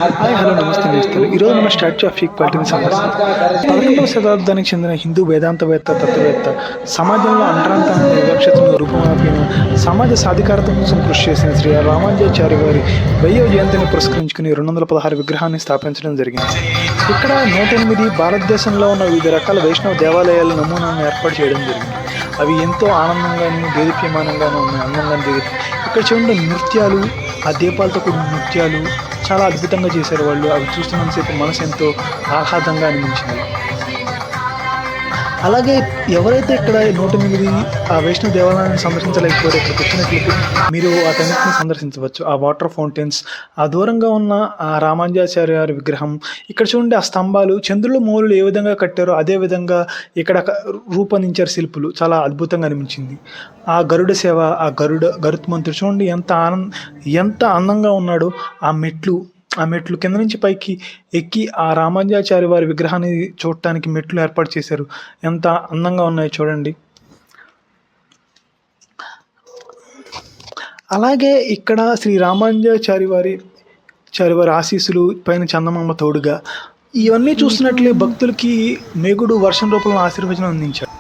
Hi hello నమస్తే నేస్తాలు. ఈరోజు మన స్టాచ్యూ ఆఫ్ ఈక్వాలిటీని సందర్శిస్తాం. 11వ శతాబ్దానికి చెందిన హిందూ వేదాంతవేత్త, తత్వవేత్త, సమాజంలో అంటరాంతనాన్ని, వివక్షతను రూపుమాపిన సమాజ సాధికారత కోసం కృషి చేసిన శ్రీ రామానుజాచార్య వారి 1000వ జయంతిని పురస్కరించుకుని 216 విగ్రహాన్ని స్థాపించడం జరిగింది. ఇక్కడ 108 భారతదేశంలో ఉన్న వివిధ రకాల వైష్ణవ దేవాలయాల నమూనాను ఏర్పాటు చేయడం జరిగింది. అవి ఎంతో ఆనందంగాను, దేదీప్యమానంగాను ఉన్నాయి, అందంగాను ఇక్కడ చూడండి నృత్యాలు, ఆ దీపాలతో కూడిన నృత్యాలు చాలా అద్భుతంగా చేశారు వాళ్ళు. అవి చూస్తున్నంతసేపు మనసు ఎంతో ఆహ్లాదంగా అనిపించింది. అలాగే ఎవరైతే ఇక్కడ 108 ఆ వైష్ణవ దేవాలయాన్ని సందర్శించలేకపోతే ఇక్కడికి వచ్చినట్లయితే మీరు వాటన్నిటిని సందర్శించవచ్చు. ఆ వాటర్ ఫౌంటైన్స్, ఆ దూరంగా ఉన్న ఆ రామానుజాచార్య గారి విగ్రహం, ఇక్కడ చూడండి ఆ స్తంభాలు చంద్రుల మౌళులు ఏ విధంగా కట్టారో అదే విధంగా ఇక్కడ రూపొందించారు శిల్పులు. చాలా అద్భుతంగా అనిపించింది. ఆ గరుడ సేవ, ఆ గరుత్మంతుడు చూడండి ఎంత అందంగా ఉన్నాడో. ఆ మెట్లు కింద నుంచి పైకి ఎక్కి ఆ రామానుజాచార్య వారి విగ్రహాన్ని చూడటానికి మెట్లు ఏర్పాటు చేశారు. ఎంత అందంగా ఉన్నాయో చూడండి. అలాగే ఇక్కడ శ్రీ రామానుజాచార్య వారి ఆశీస్సులు పైన చందమామ తోడుగా ఇవన్నీ చూస్తున్నట్లే భక్తులకి మేగుడు వర్షం రూపంలో ఆశీర్వచనం అందించాడు.